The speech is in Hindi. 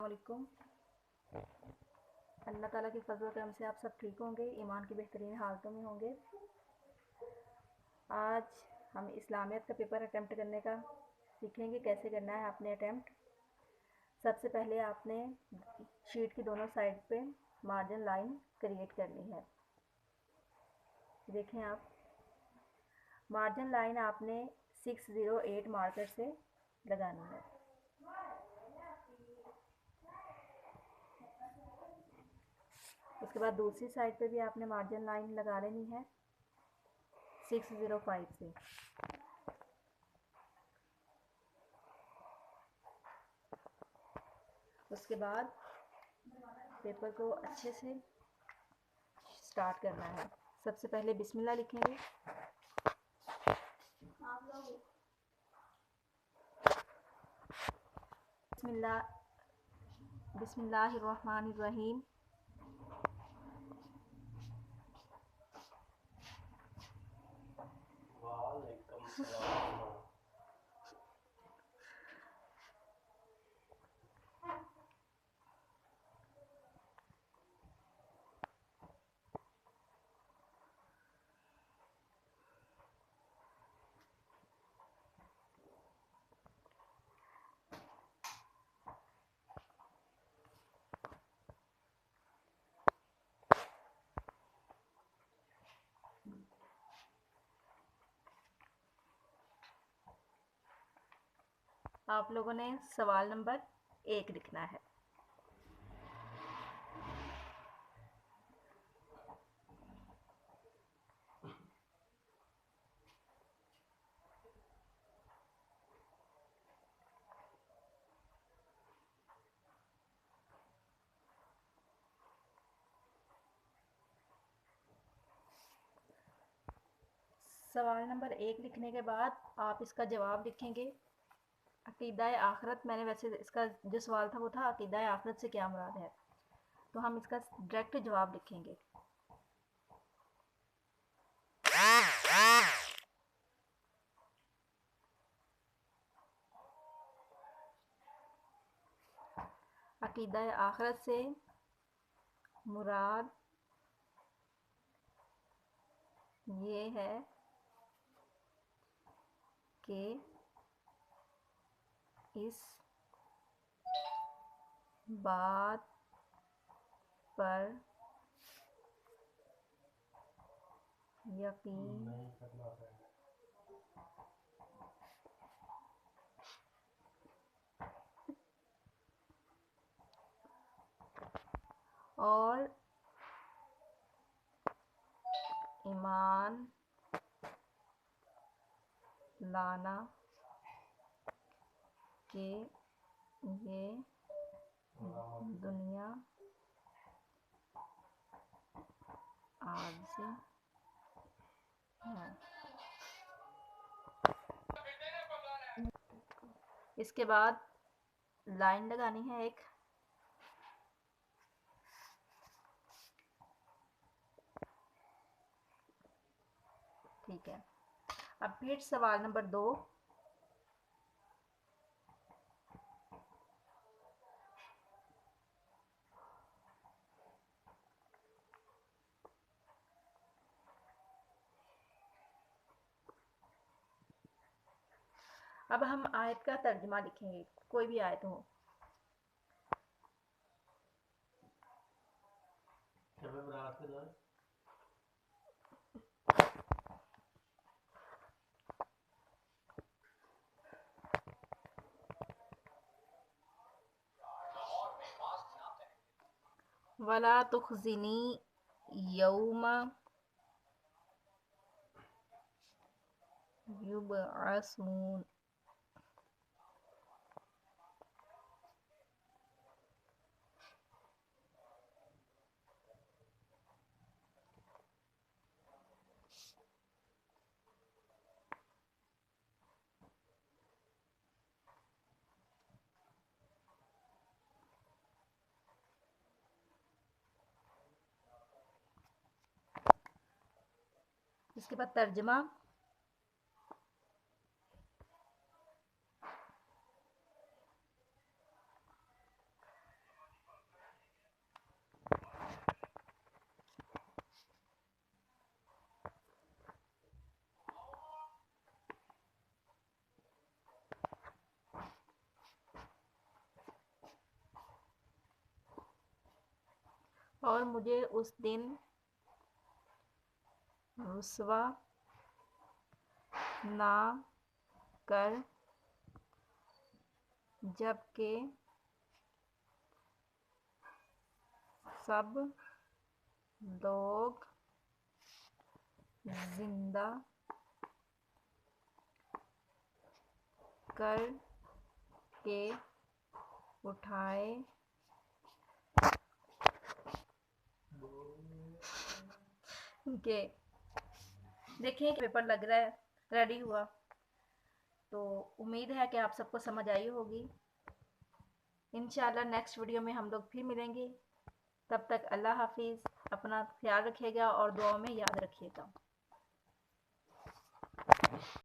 वालेकुम। अल्लाह ताला के फजल करम से आप सब ठीक होंगे, ईमान की बेहतरीन हालतों में होंगे। आज हम इस्लामियत का पेपर अटेम्प्ट करने का सीखेंगे, कैसे करना है आपने अटेम्प्ट। सबसे पहले आपने शीट की दोनों साइड पे मार्जिन लाइन क्रिएट करनी है। देखें आप, मार्जिन लाइन आपने 608 मार्कर से लगानी है। उसके बाद दूसरी साइड पे भी आपने मार्जिन लाइन लगा लेनी है 605 से। उसके बाद पेपर को अच्छे से स्टार्ट करना है। सबसे पहले बिस्मिल्लाह लिखेंगे। बिस्मिल्लाहिर्रहमानिर्रहीम। आप लोगों ने सवाल नंबर 1 लिखना है। सवाल नंबर 1 लिखने के बाद आप इसका जवाब लिखेंगे। अकीदा आखरत, मैंने वैसे इसका जो सवाल था वो था अकीदा आखरत से क्या मुराद है, तो हम इसका डायरेक्ट जवाब लिखेंगे। अकीदा आखरत से मुराद ये है कि इस बात पर यकीन और ईमान लाना कि ये दुनिया आर्ज़ी है। इसके बाद लाइन लगानी है एक। ठीक है, अब फिर सवाल नंबर 2। अब हम आयत का तर्जुमा लिखेंगे, कोई भी आयत हो। वला तुखज़िनी यौमा युबअसून। इसके बाद तर्जुमा। और मुझे उस दिन रुस्वा ना कर, जबकि सब लोग जिंदा कर के उठाए के। देखिए पेपर लग रहा है, रेडी हुआ। तो उम्मीद है कि आप सबको समझ आई होगी। इंशाल्लाह नेक्स्ट वीडियो में हम लोग फिर मिलेंगे। तब तक अल्लाह हाफिज़, अपना ख्याल रखिएगा और दुआओं में याद रखिएगा।